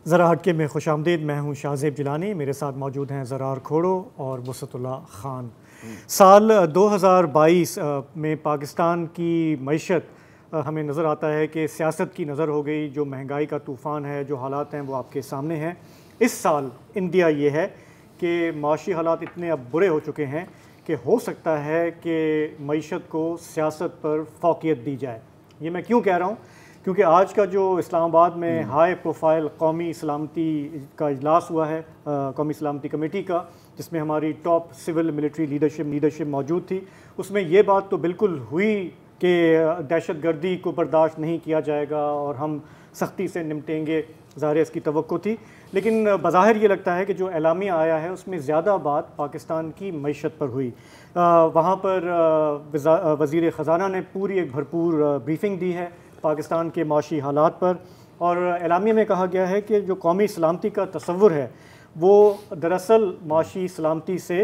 ज़रा हटके में खुशामदीद। मैं हूँ शाहज़ेब जिलानी, मेरे साथ मौजूद हैं ज़रार खोड़ो और वसतुल्लाह ख़ान। साल 2022 में पाकिस्तान की मईशत हमें नज़र आता है कि सियासत की नज़र हो गई। जो महंगाई का तूफ़ान है, जो हालात हैं वो आपके सामने हैं। इस साल इंडिया ये है कि माशी हालात इतने अब बुरे हो चुके हैं कि हो सकता है कि मईशत को सियासत पर फ़ौक़ियत दी जाए। ये मैं क्यों कह रहा हूँ? क्योंकि आज का जो इस्लामाबाद में हाई प्रोफाइल कौमी सलामती का इजलास हुआ है, कौमी सलामती कमेटी का, जिसमें हमारी टॉप सिविल मिलिट्री लीडरशिप मौजूद थी। उसमें ये बात तो बिल्कुल हुई कि दहशत गर्दी को बर्दाश्त नहीं किया जाएगा और हम सख्ती से निपटेंगे, ज़ाहिर इसकी तवक्को थी। लेकिन बज़ाहिर ये लगता है कि जो एलामिया आया है उसमें ज़्यादा बात पाकिस्तान की मईशत पर हुई। वहाँ पर वज़ीर ख़ज़ाना ने पूरी एक भरपूर ब्रीफिंग दी है पाकिस्तान के माशी हालात पर, और एलामिया में कहा गया है कि जो कौमी सलामती का तसव्वुर है वो दरअसल माशी सलामती से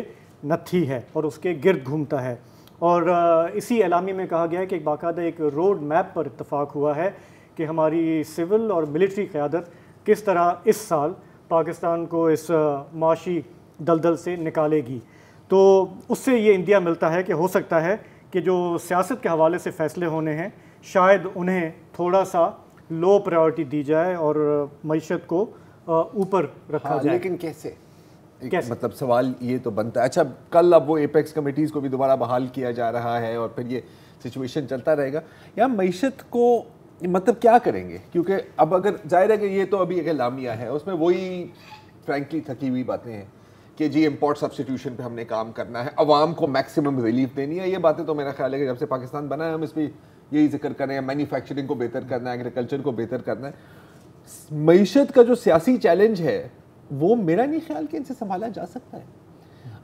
नत्थी है और उसके गिर्द घूमता है। और इसी एलामिया में कहा गया है कि एक बाकायदा एक रोड मैप पर इत्तफाक हुआ है कि हमारी सिविल और मिलिट्री क़यादत किस तरह इस साल पाकिस्तान को इस माशी दलदल से निकालेगी। तो उससे ये इंदिया मिलता है कि हो सकता है कि जो सियासत के हवाले से फ़ैसले होने हैं शायद उन्हें थोड़ा सा लो प्रायोरिटी दी जाए और मईशत को ऊपर रखा जाए। लेकिन कैसे? मतलब सवाल ये तो बनता है। अच्छा, कल अब वो एपेक्स कमेटीज़ को भी दोबारा बहाल किया जा रहा है और फिर ये सिचुएशन चलता रहेगा। या मईशत को मतलब क्या करेंगे? क्योंकि अब अगर जाहिर है कि ये तो अभी एक एलामिया है, उसमें वही फ्रैंकली थकी हुई बातें हैं कि जी इम्पोर्ट सब्स्टिट्यूशन पे हमने काम करना है, अवाम को मैक्सिमम रिलीफ देनी है। ये बातें तो मेरा ख्याल है कि जब से पाकिस्तान बना है हम इस पर यही जिक्र कर रहे हैं। मैन्युफैक्चरिंग को बेहतर करना है, एग्रीकल्चर को बेहतर करना है। मईशत का जो सियासी चैलेंज है वो मेरा नहीं ख्याल कि इनसे संभाला जा सकता है।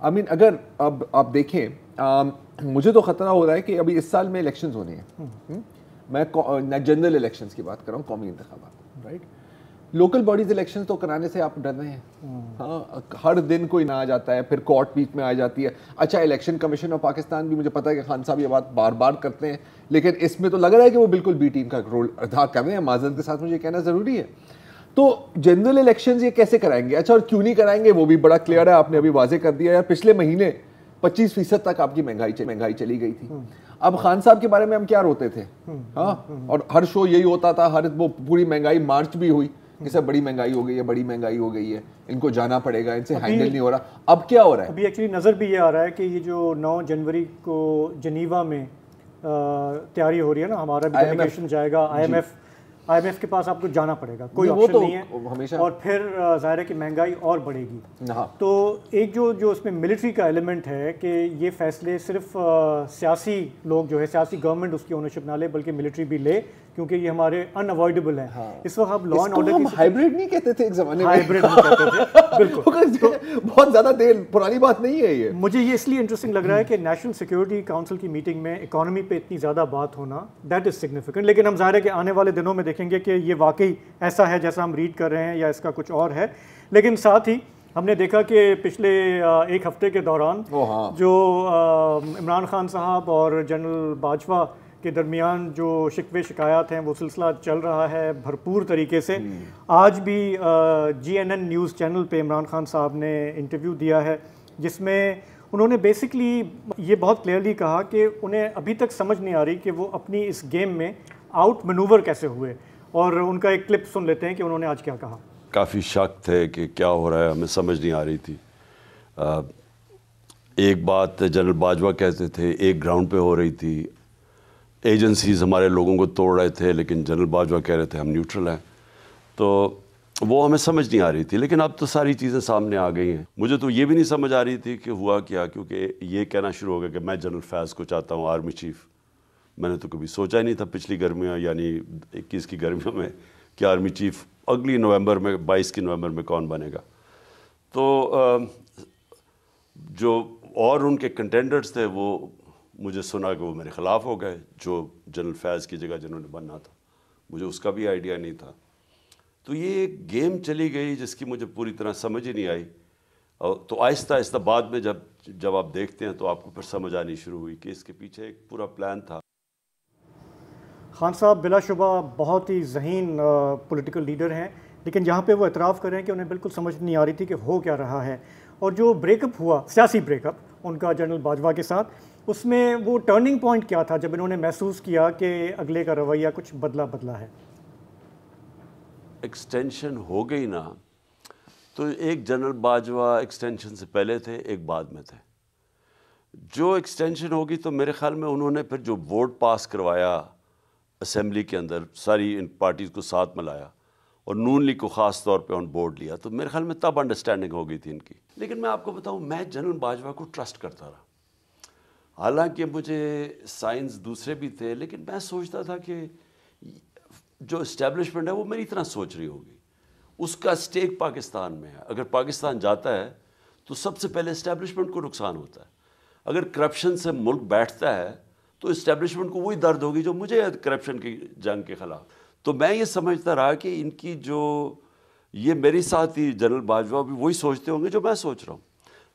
आई मीन अगर अब आप देखें, मुझे तो ख़तरा हो रहा है कि अभी इस साल में इलेक्शंस होने हैं। मैं जनरल इलेक्शंस की बात कर रहा हूँ, कौमी इंतखाबात, राइट। लोकल बॉडीज इलेक्शन तो कराने से आप डर रहे हैं। हाँ, हर दिन कोई ना आ जाता है, फिर कोर्ट बीच में आ जाती है। अच्छा, इलेक्शन कमीशन ऑफ पाकिस्तान भी, मुझे पता है कि खान साहब ये बात बार बार करते हैं, लेकिन इसमें तो लग रहा है कि वो बिल्कुल बी टीम का रोल अदा कर रहे हैं। माजरत के साथ मुझे कहना ज़रूरी है। तो जनरल इलेक्शंस ये कैसे कराएंगे? अच्छा, और क्यों नहीं कराएंगे वो भी बड़ा क्लियर है, आपने अभी वाजे कर दिया है। पिछले महीने 25% तक आपकी महंगाई चली गई थी। अब खान साहब के बारे में हम क्या रोते थे? हाँ, और हर शो यही होता था, हर वो पूरी महंगाई मार्च भी हुई कि सब बड़ी महंगाई हो गई है, बड़ी महंगाई हो गई है, इनको जाना पड़ेगा, इनसे हैंडल नहीं हो रहा। अब क्या हो रहा है? अभी एक्चुअली नज़र भी ये आ रहा है कि ये जो 9 जनवरी को जनीवा में तैयारी हो रही है ना, हमारा भी डेलीगेशन जाएगा IMF के पास। आपको जाना पड़ेगा, कोई ऑप्शन तो नहीं है हमेशा। और फिर ज़ाहिर है कि महंगाई और बढ़ेगी। तो एक जो इसमें मिलिट्री का एलिमेंट है कि ये फैसले सिर्फ सियासी लोग जो है, सियासी गवर्नमेंट उसकी ओनरशिप ना ले, बल्कि मिलिट्री भी ले, क्योंकि ये हमारे अनअवॉइडेबल हैं। हाँ। इस वक्त आप लॉ एंड ऑर्डर की हाइब्रिड नहीं कहते थे एक ज़माने में? हाइब्रिड नहीं कहते थे, बिल्कुल। तो बहुत ज़्यादा देर पुरानी बात नहीं है ये। मुझे ये इसलिए इंटरेस्टिंग लग रहा है कि नेशनल सिक्योरिटी काउंसिल की मीटिंग में इकोनॉमी पे इतनी ज़्यादा बात होना, दैट इज़ सिग्निफिकेंट। लेकिन हम ज़ाहिर है कि आने वाले दिनों में देखेंगे कि ये वाकई ऐसा है जैसा हम रीड कर रहे हैं या इसका कुछ और है। लेकिन साथ ही हमने देखा कि पिछले एक हफ्ते के दौरान जो इमरान खान साहब और जनरल बाजवा के दरमियान जो शिकवे शिकायत हैं वो सिलसिला चल रहा है भरपूर तरीके से। आज भी GNN न्यूज़ चैनल पे इमरान खान साहब ने इंटरव्यू दिया है, जिसमें उन्होंने बेसिकली ये बहुत क्लियरली कहा कि उन्हें अभी तक समझ नहीं आ रही कि वो अपनी इस गेम में आउट मैनूवर कैसे हुए। और उनका एक क्लिप सुन लेते हैं कि उन्होंने आज क्या कहा। काफ़ी शक थे कि क्या हो रहा है, हमें समझ नहीं आ रही थी। एक बात जनरल बाजवा कहते थे, एक ग्राउंड पे हो रही थी, एजेंसीज़ हमारे लोगों को तोड़ रहे थे, लेकिन जनरल बाजवा कह रहे थे हम न्यूट्रल हैं। तो वो हमें समझ नहीं आ रही थी। लेकिन अब तो सारी चीज़ें सामने आ गई हैं। मुझे तो ये भी नहीं समझ आ रही थी कि हुआ क्या, क्योंकि ये कहना शुरू हो गया कि मैं जनरल फैज़ को चाहता हूँ आर्मी चीफ़। मैंने तो कभी सोचा ही नहीं था पिछली गर्मियों यानी 21 की गर्मियों में कि आर्मी चीफ़ अगली नवंबर में 22 की नवंबर में कौन बनेगा। तो जो और उनके कंटेंडर्स थे वो मुझे सुना कि वो मेरे ख़िलाफ़ हो गए, जो जनरल फैज़ की जगह जिन्होंने बनना था। मुझे उसका भी आइडिया नहीं था। तो ये एक गेम चली गई जिसकी मुझे पूरी तरह समझ ही नहीं आई। और तो आहिस्ता आहिस्ता बाद में जब आप देखते हैं तो आपको फिर समझ आनी शुरू हुई कि इसके पीछे एक पूरा प्लान था। खान साहब बिलाशुबा बहुत ही ज़हीन पॉलिटिकल लीडर हैं, लेकिन यहाँ पे वो इतराफ़ कर रहे हैं कि उन्हें बिल्कुल समझ नहीं आ रही थी कि हो क्या रहा है। और जो ब्रेकअप हुआ, सियासी ब्रेकअप उनका जनरल बाजवा के साथ, उसमें वो टर्निंग पॉइंट क्या था जब इन्होंने महसूस किया कि अगले का रवैया कुछ बदला है? एक्सटेंशन हो गई ना, तो एक जनरल बाजवा एक्सटेंशन से पहले थे, एक बाद में थे। जो एक्सटेंशन होगी तो मेरे ख्याल में उन्होंने फिर जो वोट पास करवाया असेंबली के अंदर, सारी इन पार्टीज़ को साथ मिलाया और नून लीग को ख़ास तौर पे ऑन बोर्ड लिया, तो मेरे ख्याल में तब अंडरस्टैंडिंग हो गई थी इनकी। लेकिन मैं आपको बताऊं, मैं जनरल बाजवा को ट्रस्ट करता रहा। हालांकि मुझे साइंस दूसरे भी थे, लेकिन मैं सोचता था कि जो इस्टेब्लिशमेंट है वो मेरी तरह सोच रही होगी। उसका स्टेक पाकिस्तान में है। अगर पाकिस्तान जाता है तो सबसे पहले इस्टेब्लिशमेंट को नुकसान होता है। अगर करप्शन से मुल्क बैठता है तो इस्टेब्लिशमेंट को वही दर्द होगी जो मुझे है करप्शन की जंग के ख़िलाफ़। तो मैं ये समझता रहा कि इनकी जो ये मेरे साथ ही जनरल बाजवा भी वही सोचते होंगे जो मैं सोच रहा हूँ।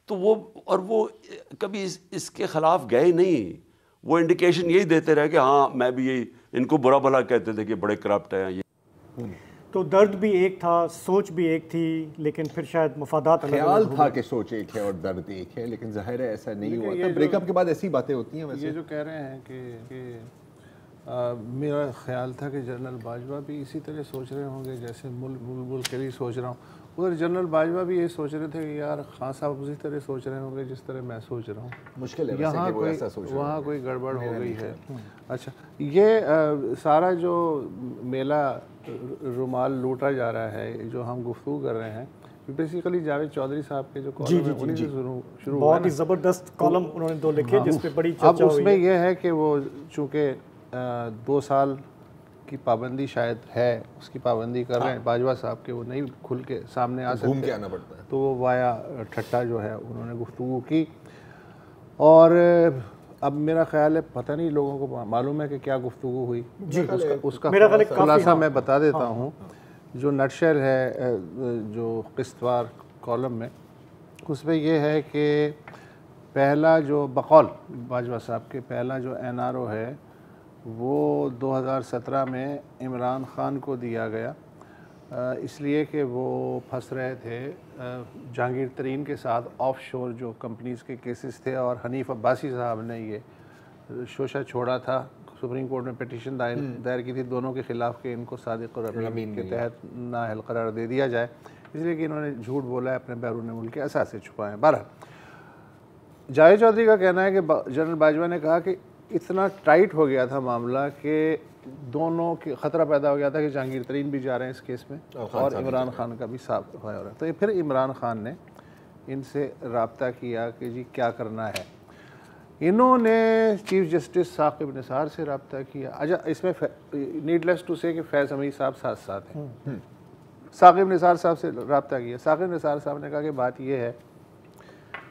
तो वो कभी इसके ख़िलाफ़ गए नहीं। वो इंडिकेशन यही देते रहे कि हाँ मैं भी यही, इनको बुरा भला कहते थे कि बड़े करप्ट हैं ये। तो दर्द भी एक था, सोच भी एक थी, लेकिन फिर शायद मफादात ख्याल था कि सोच एक है और दर्द एक है, लेकिन ज़ाहिर है ऐसा नहीं हुआ था। ब्रेकअप के बाद ऐसी बातें होती हैं। वैसे ये जो कह रहे हैं कि मेरा ख्याल था कि जनरल बाजवा भी इसी तरह सोच रहे होंगे जैसे बुलबुल के लिए सोच रहा हूँ। उधर जनरल बाजवा भी ये सोच रहे थे कि यार खान साहब उसी तरह सोच रहे होंगे जिस तरह मैं सोच रहा हूँ। मुश्किल है यहाँ कि वो ऐसा सोच रहे वहाँ कोई गड़बड़ हो गई है। अच्छा, ये सारा जो मेला रुमाल लूटा जा रहा है, जो हम गुफ्तगू कर रहे हैं, बेसिकली जावेद चौधरी साहब के जो कॉलम है उन्हीं से शुरू हुआ। बहुत ही ज़बरदस्त कॉलम उन्होंने 2 लिखे जिस पे बड़ी चर्चा हुई। अब उसमें यह है कि वो चूँकि 2 साल की पाबंदी शायद है, उसकी पाबंदी कर रहे हैं बाजवा साहब के, वो नहीं खुल के सामने आ सकते, घूम के आना पड़ता है। तो वो वाया ठट्टा जो है उन्होंने गुफ्तगू की। और अब मेरा ख्याल है, पता नहीं लोगों को मालूम है कि क्या गुफ्तगू हुई जी, उसका खुलासा मैं बता देता हूँ। जो नटशेल है जो किस्तवार कॉलम में, उसमें यह है कि पहला जो बकौल बाजवा साहब के पहला जो NRO है वो 2017 में इमरान ख़ान को दिया गया, इसलिए कि वो फंस रहे थे जहांगीर तरीन के साथ ऑफशोर जो कंपनीज़ के केसेस थे, और हनीफ अब्बासी साहब ने ये शोशा छोड़ा था, सुप्रीम कोर्ट में पिटीशन दायर की थी दोनों के ख़िलाफ़ कि इनको सादिक और अमीन के तहत नाअहल करार दे दिया जाए, इसलिए कि इन्होंने झूठ बोला है, अपने बैरून मुल्क के असासे छुपाएँ। बहरहाल जावेद चौधरी का कहना है कि जनरल बाजवा ने कहा कि इतना टाइट हो गया था मामला कि दोनों के ख़तरा पैदा हो गया था कि जहांगीर तरीन भी जा रहे हैं इस केस में और इमरान ख़ान का भी साफ हो रहा है। तो फिर इमरान ख़ान ने इनसे रब्ता किया कि जी क्या करना है। इन्होंने चीफ जस्टिस साकिब निसार से रब्ता किया। अच्छा, इसमें नीडलेस टू से कि फैज़ हमीद साहब साथ साथ हैं। साकिब निसार साहब से रब्ता किया। साकिब निसार साहब ने कहा कि बात यह है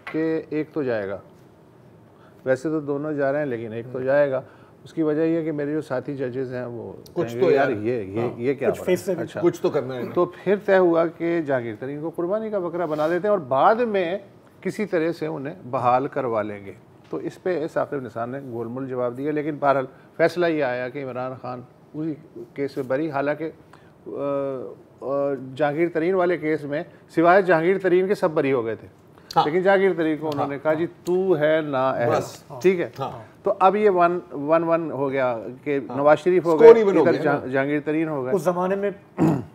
कि एक तो जाएगा, वैसे तो दोनों जा रहे हैं लेकिन एक तो जाएगा। उसकी वजह यह है कि मेरे जो साथी जजेस हैं वो कुछ तो यार ये क्या अच्छा कुछ तो करना है। तो फिर तय हुआ कि जहांगीर तरीन को कुर्बानी का बकरा बना देते हैं और बाद में किसी तरह से उन्हें बहाल करवा लेंगे। तो इस पे साकिब निसार ने गोलमोल जवाब दिया, लेकिन बहरहाल फैसला ये आया कि इमरान ख़ान उसी केस में बरी। हालांकि जहांगीर तरीन वाले केस में सिवाय जहांगीर तरीन के सब बरी हो गए थे, लेकिन जहांगीर तरीन को उन्होंने कहा जी तू है ना अहल, ठीक है। तो अब ये 1-1 हो गया कि नवाज शरीफ हो गए, इधर जहांगीर तरीन हो गए। उस जमाने में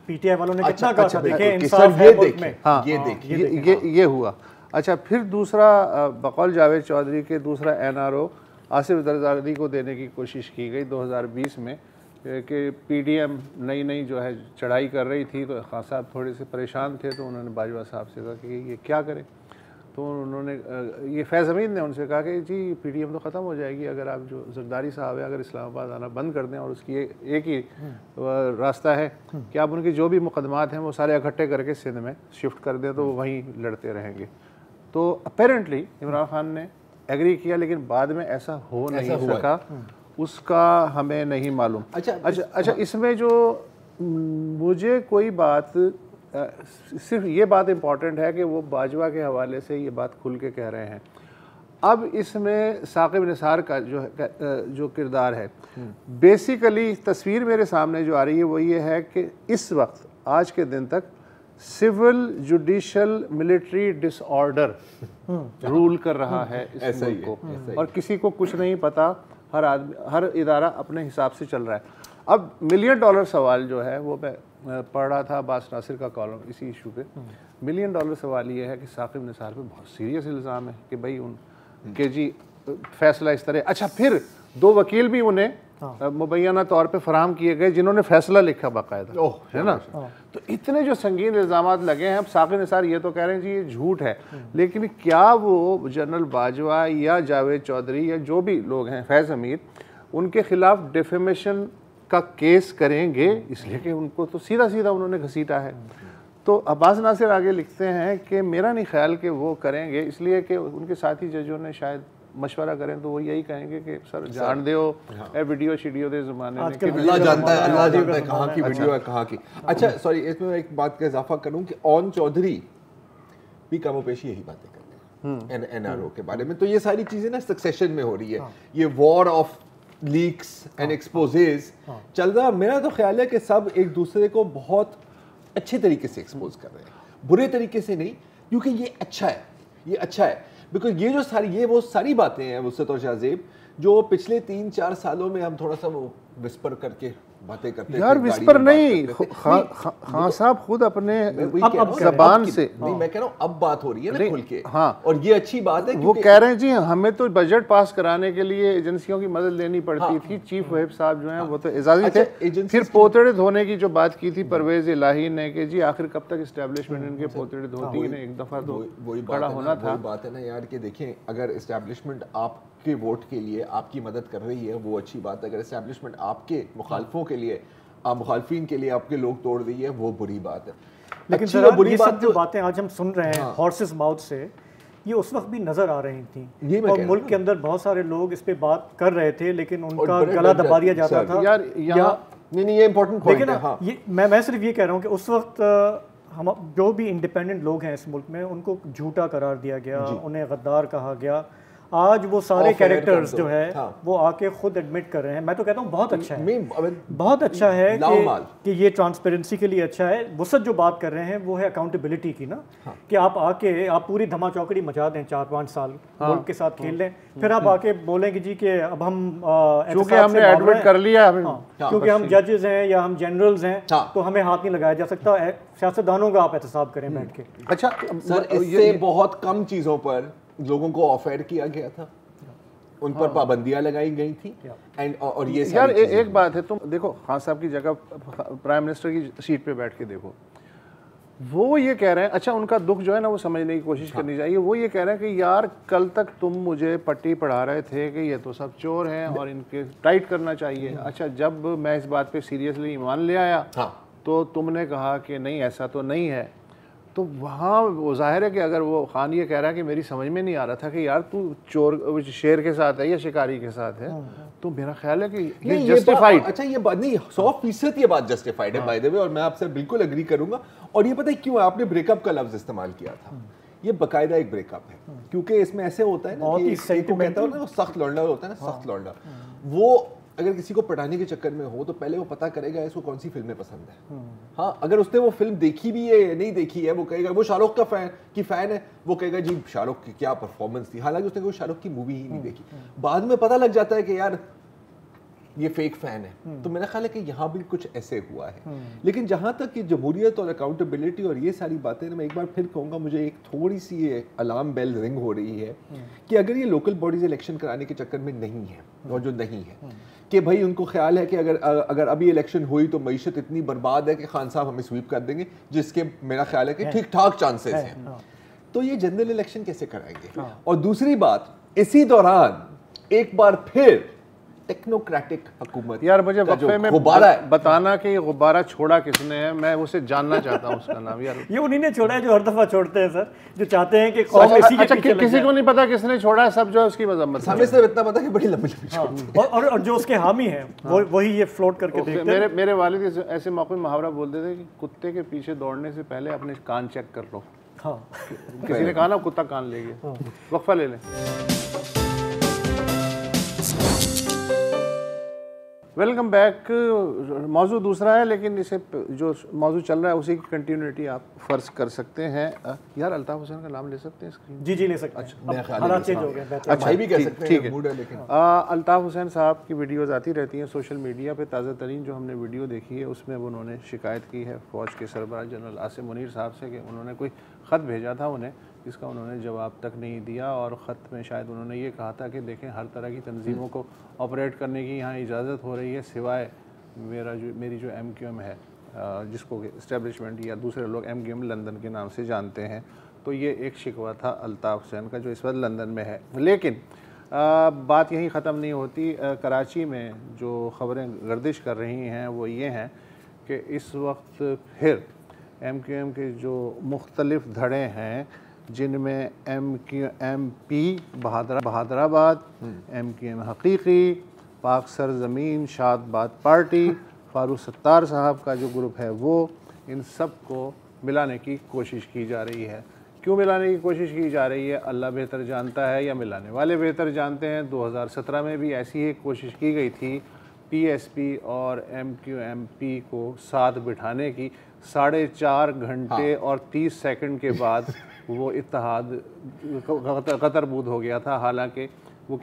पीटीआई वालों ने कितना कहा था, देखें इंसाफ है मुल्क में। हाँ, ये हुआ। अच्छा, फिर दूसरा बकौल जावेद चौधरी के दूसरा NRO आसिफ जरदारी को देने की कोशिश की गई 2020 में कि PDM नई जो है चढ़ाई कर रही थी, तो खान साहब थोड़े से परेशान थे, तो उन्होंने बाजवा साहब से कहा कि ये क्या करें। तो उन्होंने ये फैज़ हमीद ने उनसे कहा कि जी PDM तो ख़त्म हो जाएगी अगर आप जो जरदारी साहब है अगर इस्लामाबाद आना बंद कर दें, और उसकी एक ही रास्ता है कि आप उनके जो भी मुकदमात हैं वो सारे इकट्ठे करके सिंध में शिफ्ट कर दें, तो वो वहीं लड़ते रहेंगे। तो अपेरेंटली इमरान ख़ान ने एग्री किया, लेकिन बाद में ऐसा हो नहीं सका, उसका हमें नहीं मालूम। अच्छा, इसमें जो मुझे कोई बात सिर्फ ये बात इम्पॉर्टेंट है कि वो बाजवा के हवाले से ये बात खुल के कह रहे हैं। अब इसमें साकिब निसार का जो किरदार है, बेसिकली तस्वीर मेरे सामने जो आ रही है वो ये है कि इस वक्त आज के दिन तक civil judicial military disorder rule कर रहा है इस मुल्क को, और किसी को कुछ नहीं पता, हर आदमी, हर इदारा अपने हिसाब से चल रहा है। अब $1 मिलियन सवाल जो है वो मैं पढ़ रहा था अब्बास नासिर का कॉलम इसी इशू पे। $1 मिलियन सवाल ये है कि साकिब निसार पे बहुत सीरियस इल्ज़ाम है कि भाई उनके जी फैसला इस तरह। अच्छा, फिर 2 वकील भी उन्हें मुबैना तौर पे फराहम किए गए जिन्होंने फैसला लिखा बाकायदा, है ना। तो इतने जो संगीन इल्ज़ामात लगे हैं। अब साकिब निसार ये तो कह रहे हैं जी ये झूठ है, लेकिन क्या वो जनरल बाजवा या जावेद चौधरी या जो भी लोग हैं, फैज़ हमीद, उनके खिलाफ डिफेमेशन का केस करेंगे? इसलिए कि उनको तो सीधा सीधा उन्होंने घसीटा है। तो अब्बास नासिर आगे लिखते हैं कि मेरा नहीं ख्याल कि वो करेंगे, इसलिए कि उनके साथी जजों ने शायद मशवरा करें तो वो यही कहेंगे कि सर जान दो वीडियो शीडियो दे ज़माने में, अल्लाह जानता है कहाँ की वीडियो है कहाँ की। अच्छा सॉरी, इसमें एक बात का इजाफा करूँ कि ओन चौधरी भी कमोपेशी यही बातें करते हैं NRO के बारे में। तो ये सारी चीज़ें ना सक्सेशन में हो रही है, ये war of leaks and exposes चल रहा। मेरा तो ख्याल है कि सब एक दूसरे को बहुत अच्छे तरीके से एक्सपोज कर रहे हैं, बुरे तरीके से नहीं, क्योंकि ये अच्छा है, ये अच्छा है। बिकॉज ये वो सारी बातें हैं वुसअत और शाहज़ेब जो पिछले 3-4 सालों में हम थोड़ा सा वो विस्पर करके बातें करते यार, विस्पर नहीं, खान साहब खुद अपने ज़बान से नहीं, मैं कह रहा हूँ अब बात हो रही है ना खुल के। हाँ, और ये अच्छी बात है। वो कह रहे हैं जी हमें तो बजट पास कराने के लिए एजेंसियों की मदद लेनी पड़ती थी। चीफ व्हिप साहब जो हैं वो तो एजाजी थे। फिर पोतड़े धोने की जो बात की थी परवेज इलाही ने कि जी आखिर कब तक इस्टेब्लिशमेंट इनके पोतड़े धोती है, एक दफ़ा तो खड़ा होना था। बात है ना यार कि देखें, अगर इस्टेब्लिशमेंट आपके वोट के लिए आपकी मदद कर रही है वो अच्छी बात है, अगर इस्टेब्लिशमेंट आपके मुखालफों के लिए, मुखालफिन के लिए आपके लोग तोड़ रही है वो बुरी बात है। लेकिन सर बुरी ये सब जो बातें आज हम सुन रहे हैं हॉर्सेस माउथ से, ये उस वक्त भी नजर आ रही थी और मुल्क के अंदर बहुत सारे लोग इस पे बात कर रहे थे, लेकिन उनका गला दबा दिया जाता था। यार नहीं, ये इंपॉर्टेंट पॉइंट है। हाँ, ये मैं सिर्फ ये कह रहा हूँ कि उस वक्त हम जो भी इंडिपेंडेंट लोग हैं इस मुल्क में उनको झूठा करार दिया गया, उन्हें गद्दार कहा गया। आज वो सारे कैरेक्टर्स जो है वो आके खुद एडमिट कर रहे हैं। मैं तो कहता हूँ बहुत अच्छा है, बहुत अच्छा है कि ये ट्रांसपेरेंसी के लिए अच्छा है। वुसअत जो बात कर रहे हैं वो है अकाउंटेबिलिटी की ना, कि आप आके आप पूरी धमा चौकड़ी मचा दें 4-5 साल मुल्क के साथ खेल लें, फिर आप आके बोलेंगे जी कि अब हम क्योंकि हमने एडमिट कर लिया, क्योंकि हम जजेस हैं या हम जनरल्स हैं तो हमें हाथ नहीं लगाया जा सकता। सियासतदानों का आप एहतसाब करें बैठ के। अच्छा सर, इससे बहुत कम चीज़ों पर लोगों को ऑफर किया गया था, उन पर पाबंदियां लगाई गई थी। एंड और ये यार एक बात है, तुम देखो खान साहब की जगह प्राइम मिनिस्टर की सीट पे बैठ के देखो, वो ये कह रहे हैं, अच्छा उनका दुख जो है ना वो समझने की कोशिश करनी चाहिए। वो ये कह रहे हैं कि यार कल तक तुम मुझे पट्टी पढ़ा रहे थे कि ये तो सब चोर हैं और इनके टाइट करना चाहिए। अच्छा, जब मैं इस बात पे सीरियसली ईमान ले आया तो तुमने कहा कि नहीं ऐसा तो नहीं है। तो वहाँ वो जाहिर है कि अगर वो खान ये कह रहा है कि मेरी समझ में नहीं आ रहा था कि यार तू चोर शेर के साथ है या शिकारी के साथ है, तो मेरा ख्याल है कि ये जस्टिफाइड। अच्छा, ये बात नहीं, 100% ये बात जस्टिफाइड है बाय द वे, और मैं आपसे बिल्कुल एग्री करूंगा। और ये पता है क्यों आपने ब्रेकअप का लफ्ज इस्तेमाल किया था? ये बाकायदा एक ब्रेकअप है, क्योंकि इसमें ऐसे होता है ना कि कहता है ना वो सख्त लौंडा होता है ना, सख्त लौंडा, वो अगर किसी को पटाने के चक्कर में हो तो पहले वो पता करेगा इसको कौन सी फिल्में पसंद है। हाँ, अगर उसने वो फिल्म देखी भी है या नहीं देखी है, वो कहेगा वो शाहरुख का फैन है, वो कहेगा जी शाहरुख की क्या परफॉर्मेंस थी, हालांकि उसने कोई शाहरुख की मूवी ही नहीं देखी। बाद में पता लग जाता है कि यार ये फेक फैन है। तो मेरा ख्याल है कि यहाँ भी कुछ ऐसे हुआ है। लेकिन जहाँ तक कि जमहूरियत और अकाउंटेबिलिटी और ये सारी बातें, मैं एक बार फिर कहूँगा, मुझे एक थोड़ी सी ये अलार्म बेल रिंग हो रही है कि अगर ये लोकल बॉडीज इलेक्शन कराने के चक्कर में नहीं है, और जो नहीं है कि भाई उनको ख्याल है कि अगर अभी इलेक्शन हुई तो मईशत इतनी बर्बाद है कि खान साहब हमें स्वीप कर देंगे, जिसके मेरा ख्याल है कि ठीक ठाक चांसेस हैं, तो ये जनरल इलेक्शन कैसे कराएंगे? और दूसरी बात, इसी दौरान एक बार फिर टेक्नोक्रेटिक हुकूमत। यार मुझे वक्फे में बताना कि ये गुब्बारा छोड़ा किसने है, मैं उसे जानना चाहता हूँ उसका नाम। यार ये उन्हीं ने छोड़ा है जो हर दफा छोड़ते हैं सर, जो चाहते हैं कि कौम इसी के पीछे किसी को नहीं पता किसने छोड़ा है, सब जो है उसकी मजम्मत। हमें सिर्फ इतना पता है कि बड़ी लंबी लंबी और जो उसके हामी हैं वही ये फ्लोट करके देखते हैं। मेरे वालिद ऐसे मौके में मुहावरा बोलते थे कि कुत्ते के पीछे दौड़ने से पहले अपने कान चेक कर लो। किसी ने कहा ना कुत्ता कान ले गया। वक्फा ले लें। Welcome back. मौजू दूसरा है, लेकिन इसे जो मौजू चल रहा है उसी की कंटिन्यूटी आप फर्ज कर सकते हैं। यार अल्ताफ हुसैन का नाम ले सकते हैं स्क्रीन? जी ले सकते हैं। अच्छा, हालात चेंज हो गए। अच्छा, भाई भी कह सकते हैं, मूड है। लेकिन अल्ताफ हुसैन साहब की वीडियोज़ आती रहती हैं सोशल मीडिया पे। ताज़ा तरीन जो हमने वीडियो देखी है उसमें उन्होंने शिकायत की है फ़ौज के सरबराह जनरल आसिम मुनीर साहब से कि उन्होंने कोई ख़त भेजा था उन्हें, जिसका उन्होंने जवाब तक नहीं दिया। और ख़त में शायद उन्होंने ये कहा था कि देखें, हर तरह की तंजीमों को ऑपरेट करने की यहाँ इजाज़त हो रही है, सिवाय मेरी जो MQM है, जिसको इस्टेब्लिशमेंट या दूसरे लोग MQM लंदन के नाम से जानते हैं। तो ये एक शिकवा था अल्ताफ हुसैन का जो इस वक्त लंदन में है। लेकिन बात यहीं ख़त्म नहीं होती। कराची में जो ख़बरें गर्दिश कर रही हैं वो ये हैं कि इस वक्त फिर MQM के जो मुख्तलिफ़ धड़े हैं, जिनमें MQMP बहादराबाद, MQM हकीकी, पाक सरजमीन, शादबाद पार्टी, फारूक सत्तार साहब का जो ग्रुप है वो, इन सब को मिलाने की कोशिश की जा रही है। क्यों मिलाने की कोशिश की जा रही है, अल्लाह बेहतर जानता है या मिलाने वाले बेहतर जानते हैं। 2017 में भी ऐसी ही कोशिश की गई थी PSP और MQMP को साथ बिठाने की। 4.5 घंटे और 30 सेकंड के बाद वो इत्तेहाद कतरबूद हो गया था। हालांकि वो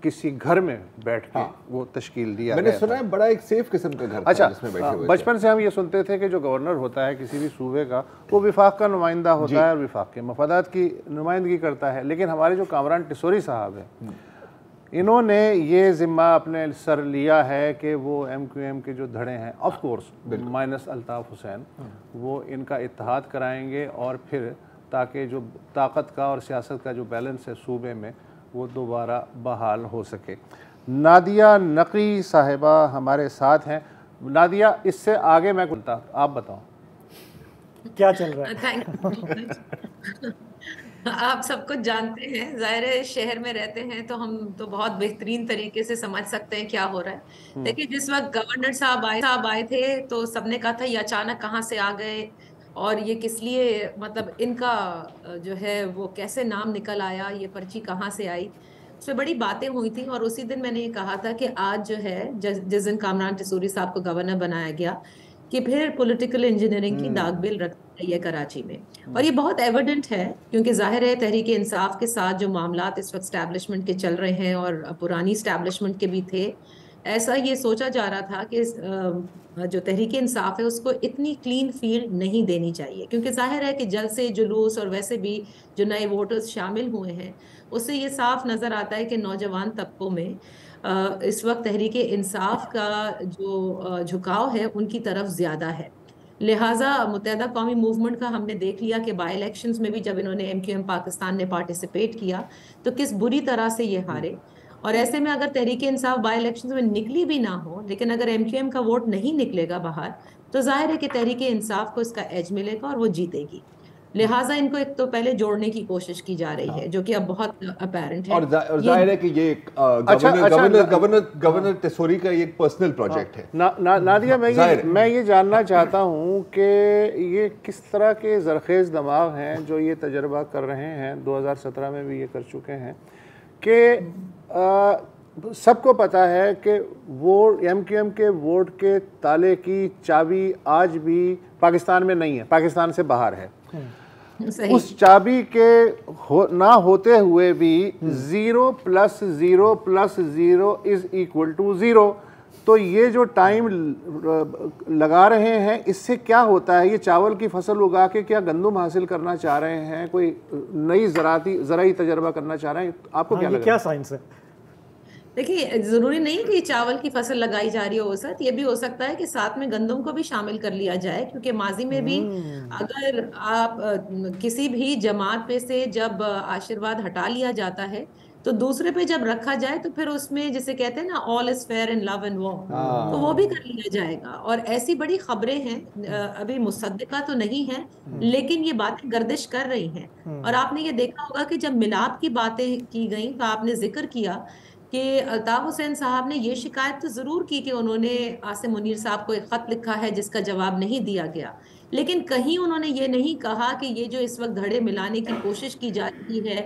किसी घर में बैठ के वो तश्कील दिया। मैंने सुना है बड़ा एक सेफ किस्म का घर अच्छा, था जिसमें बैठे हुए थे। बचपन से हम ये सुनते थे कि जो गवर्नर होता है किसी भी सूबे का, वो विफाक का नुमाइंदा होता है और विफाक के मफादात की नुमाइंदगी करता है। लेकिन हमारे जो कामरान टिसोरी साहब हैं, इन्होंने ये ज़िम्मा अपने सर लिया है कि वो MQM के जो धड़े हैं, of course minus Altaf Hussain, वो इनका इत्तेहाद कराएंगे और फिर ताकि जो ताकत का और सियासत का जो बैलेंस है सूबे में, वो दोबारा बहाल हो सके। नादिया नकवी साहिबा हमारे साथ हैं। नादिया, इससे आगे मैं बोलता, आप बताओ क्या चल रहा है? आप सब कुछ जानते हैं, जाहिर है शहर में रहते हैं तो हम तो बहुत बेहतरीन तरीके से समझ सकते हैं क्या हो रहा है। देखिए, जिस वक्त गवर्नर साहब आए थे तो सबने कहा था ये अचानक कहाँ से आ गए और ये किस लिए, मतलब इनका जो है वो कैसे नाम निकल आया, ये पर्ची कहाँ से आई, उसमें बड़ी बातें हुई थी। और उसी दिन मैंने ये कहा था कि आज जो है जिस दिन कामरान टिसोरी साहब को गवर्नर बनाया गया, कि फिर पॉलिटिकल इंजीनियरिंग की दागबिल रख रही है कराची में। और ये बहुत एविडेंट है, क्योंकि जाहिर है तहरीक इंसाफ के साथ जो मामलात इस वक्त स्टैब्लिशमेंट के चल रहे हैं और पुरानी स्टैब्लिशमेंट के भी थे, ऐसा ये सोचा जा रहा था कि जो तहरीक इंसाफ है उसको इतनी क्लीन फील्ड नहीं देनी चाहिए, क्योंकि जाहिर है कि जल्द से जुलूस और वैसे भी जो नए वोटर्स शामिल हुए हैं, उससे ये साफ नज़र आता है कि नौजवान तबकों में इस वक्त तहरीक इंसाफ का जो झुकाव है उनकी तरफ ज़्यादा है। लिहाजा मुत्तहदा कौमी मूवमेंट का हमने देख लिया कि बाई इलेक्शंस में भी जब इन्होंने MQM पाकिस्तान ने पार्टिसिपेट किया तो किस बुरी तरह से ये हारे। और ऐसे में अगर तहरीक इंसाफ बाई इलेक्शंस में निकली भी ना हो, लेकिन अगर MQM का वोट नहीं निकलेगा बाहर, तो जाहिर है कि तहरीक इंसाफ को इसका एज मिलेगा और वो जीतेगी। लिहाजा इनको एक तो पहले जोड़ने की कोशिश की जा रही है, जो कि अब बहुत अपैरेंट है। और जाहिर है कि ये गवर्नर टिसोरी का एक पर्सनल प्रोजेक्ट है। नादिया, मैं ये जानना चाहता हूँ कि ये किस तरह के जरखेज दिमाग हैं जो ये तजर्बा कर रहे हैं, 2017 में भी ये कर चुके हैं, कि सबको पता है कि वोट MQM के वोट के ताले की चाबी आज भी पाकिस्तान में नहीं है, पाकिस्तान से बाहर है। उस चाबी के ना होते हुए भी 0 + 0 + 0 = 0। तो ये जो टाइम लगा रहे हैं, इससे क्या होता है? ये चावल की फसल उगा के क्या गंदम हासिल करना चाह रहे हैं? कोई नई ज़राई तजर्बा करना चाह रहे हैं? आपको क्या लग रहा है? क्या साइंस है? देखिए, जरूरी नहीं कि चावल की फसल लगाई जा रही हो साथ, ये भी हो सकता है कि साथ में गंदम को भी शामिल कर लिया जाए, क्योंकि माजी में भी अगर आप किसी भी जमात पे से जब आशीर्वाद हटा लिया जाता है तो दूसरे पे जब रखा जाए तो फिर उसमें जिसे कहते हैं ना, all is fair in love and war, तो वो भी कर लिया जाएगा। और ऐसी बड़ी खबरें हैं, अभी मुसद्दिका तो नहीं है, लेकिन ये बातें गर्दिश कर रही हैं। और आपने ये देखा होगा कि जब मिलाप की बातें की गई तो आपने जिक्र किया कि अल्ताफ हुसैन साहब ने ये शिकायत तो ज़रूर की कि उन्होंने आसिम मुनीर साहब को एक ख़त लिखा है जिसका जवाब नहीं दिया गया, लेकिन कहीं उन्होंने ये नहीं कहा कि ये जो इस वक्त धड़े मिलाने की कोशिश की जा रही है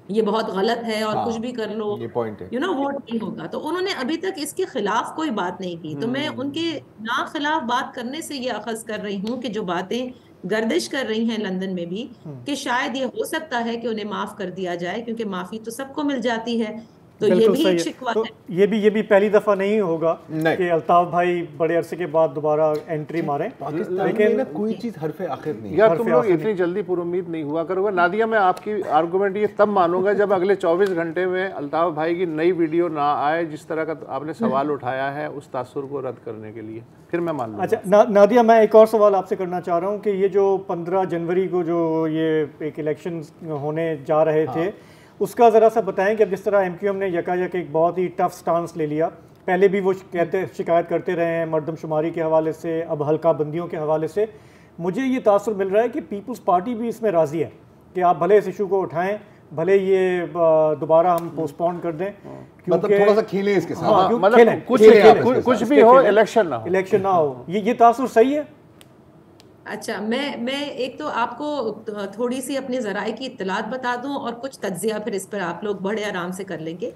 ये बहुत गलत है और हाँ, कुछ भी कर लो, ये पॉइंट है, वोट नहीं होगा। तो उन्होंने अभी तक इसके खिलाफ कोई बात नहीं की। तो मैं उनके ना खिलाफ बात करने से ये अखज़ कर रही हूँ कि जो बातें गर्दिश कर रही हैं लंदन में भी, कि शायद ये हो सकता है कि उन्हें माफ कर दिया जाए, क्योंकि माफी तो सबको मिल जाती है। तो ये भी एक शिकवा तो है। ये भी पहली दफा नहीं होगा कि अल्ताफ भाई बड़े अरसे के बाद दोबारा एंट्री मारे। लेकिन कोई चीज हरफे आखिर नहीं यार, तुम लोग इतनी जल्दी पुरुम्मीद नहीं हुआ करोगे। नादिया, मैं आपकी आर्गुमेंट ये तब मानूंगा जब अगले 24 घंटे में अल्ताफ भाई की नई वीडियो ना आए जिस तरह का आपने सवाल उठाया है उस तासुर को रद्द करने के लिए, फिर मैं मान लूंगा। अच्छा नादिया, मैं एक और सवाल आपसे करना चाह रहा हूँ कि ये जो 15 जनवरी को जो ये एक इलेक्शन होने जा रहे थे, उसका ज़रा सा बताएं कि अब जिस तरह MQM ने यकायक एक बहुत ही टफ स्टांस ले लिया, पहले भी वो शिकायत करते रहे हैं मर्दमशुमारी के हवाले से, अब हल्का बंदियों के हवाले से, मुझे ये तासुर मिल रहा है कि पीपल्स पार्टी भी इसमें राज़ी है कि आप भले इस इशू को उठाएं, भले ये दोबारा हम पोस्टपोन कर दें, मतलब थोड़ा सा खेलें इसके साथ। हाँ, मतलब कुछ भी हो, इलेक्शन ना हो, ये तासुर सही है। अच्छा, मैं एक तो आपको थोड़ी सी अपने ज़राए की इत्तलात बता दूं और कुछ तज्जिया फिर इस पर आप लोग बड़े आराम से कर लेंगे।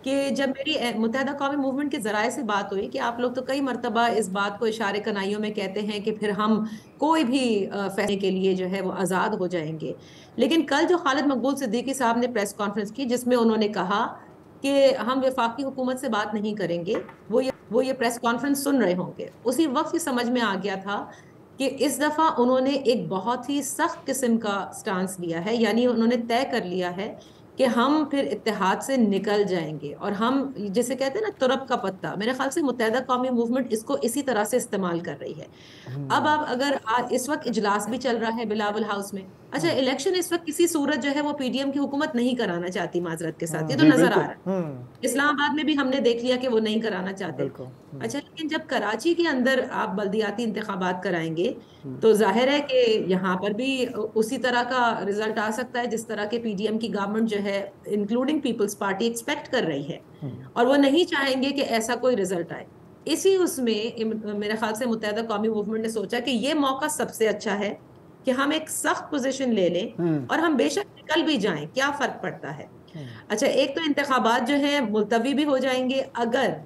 कि जब मेरी मुत्तहदा कौमी मूवमेंट के ज़राए से बात हुई कि आप लोग तो कई मरतबा इस बात को इशारे कनाइयों में कहते हैं कि फिर हम कोई भी फैसले के लिए जो है वो आज़ाद हो जाएंगे, लेकिन कल जो खालिद मकबूल सिद्दीकी साहब ने प्रेस कॉन्फ्रेंस की जिसमें उन्होंने कहा कि हम वफाकी हुकूमत से बात नहीं करेंगे, वो ये प्रेस कॉन्फ्रेंस सुन रहे होंगे, उसी वक्त ही समझ में आ गया था कि इस दफ़ा उन्होंने एक बहुत ही सख्त किस्म का स्टांस लिया है। यानी उन्होंने तय कर लिया है कि हम फिर इत्तेहाद से निकल जाएंगे और हम जिसे कहते हैं ना तुरब का पत्ता, मेरे ख्याल से मुत्तहदा कौमी मूवमेंट इसको इसी तरह से इस्तेमाल कर रही है। अब आप अगर इस वक्त इजलास भी चल रहा है बिलावल हाउस में। अच्छा, इलेक्शन इस वक्त किसी सूरत जो है वो PDM की हुकूमत नहीं कराना चाहती, माजरत के साथ, ये तो नजर आ रहा है। इस्लामाबाद में भी हमने देख लिया कि वो नहीं कराना चाहते। अच्छा, लेकिन जब कराची के अंदर आप बल्दियाती इंतखाबात कराएंगे तो जाहिर है कि यहाँ पर भी उसी तरह का रिजल्ट आ सकता है जिस तरह के PDM की गवर्नमेंट जो है इंक्लूडिंग पीपल्स पार्टी एक्सपेक्ट कर रही है, और वो नहीं चाहेंगे कि ऐसा कोई रिजल्ट आए। इसी उसमें मेरे ख्याल से मुत्तहदा कौमी मूवमेंट ने सोचा कि ये मौका सबसे अच्छा है कि हम एक सख्त पोजीशन ले लें और हम बेशक निकल भी जाएं, क्या फर्क पड़ता है। अच्छा, एक तो इंतखाबात जो है मुलतवी भी हो जाएंगे अगर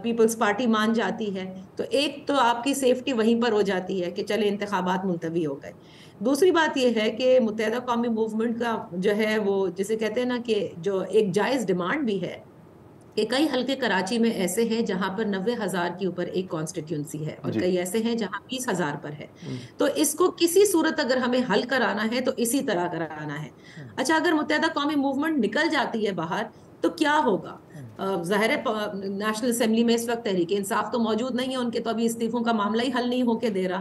पीपल्स पार्टी मान जाती है, तो एक तो आपकी सेफ्टी वहीं पर हो जाती है कि चले इंतखाबात मुलतवी हो गए। दूसरी बात यह है कि मुत्तहदा कौमी मूवमेंट का जो है वो जिसे कहते हैं ना कि जो एक जायज़ डिमांड भी है कि कई हल्के कराची में ऐसे हैं जहां पर 90,000 के ऊपर एक कॉन्स्टिट्यूंसी है और कई ऐसे हैं जहां 20,000 पर है। तो इसको किसी सूरत अगर हमें हल कराना है तो इसी तरह कराना है। अच्छा, अगर मुत्तहदा कौमी मूवमेंट निकल जाती है बाहर तो क्या होगा? ज़ाहिर है नेशनल असेंबली में इस वक्त तहरीक इंसाफ तो मौजूद नहीं है, उनके तो अभी इस्तीफों का मामला ही हल नहीं होके दे रहा।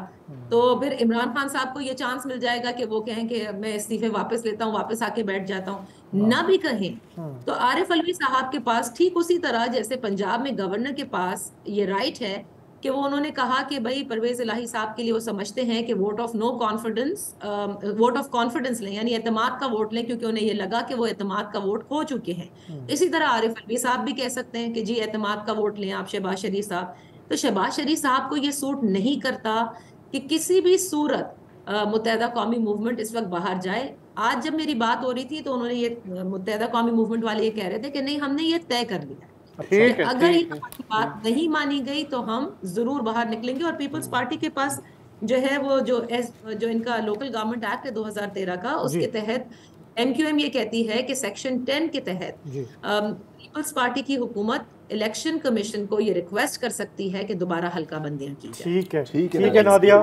तो फिर इमरान खान साहब को ये चांस मिल जाएगा कि वो कहें कि मैं इस्तीफे वापस लेता हूँ, वापस आके बैठ जाता हूँ। ना भी कहें तो आरिफ अलवी साहब के पास ठीक उसी तरह जैसे पंजाब में गवर्नर के पास ये राइट है कि वो उन्होंने कहा कि भाई परवेज इलाही साहब के लिए वो समझते हैं कि vote of no confidence, vote of confidence लें, यानी एतमाद का वोट लें, क्योंकि उन्हें ये लगा कि वो एतमाद का वोट खो चुके हैं। इसी तरह आरिफ अलवी साहब भी कह सकते हैं कि जी एतमाद का वोट लें आप शहबाज शरीफ साहब। तो शहबाज शरीफ साहब को ये सूट नहीं करता कि किसी भी सूरत मुत्तहदा कौमी मूवमेंट इस वक्त बाहर जाए। आज जब मेरी बात हो रही थी तो उन्होंने ये मुत्तहदा कौमी मूवमेंट वाले ये कह रहे थे कि नहीं, हमने ये तय कर लिया, अगर ये बात नहीं मानी गई तो हम जरूर बाहर निकलेंगे। और पीपल्स पार्टी के पास जो है वो जो इनका लोकल गवर्नमेंट एक्ट है 2013 का, उसके तहत MQM ये कहती है कि सेक्शन 10 के तहत पीपल्स पार्टी की हुकूमत इलेक्शन कमीशन को ये रिक्वेस्ट कर सकती है कि दोबारा हल्का बंदियां की जाए। ठीक है नादिया,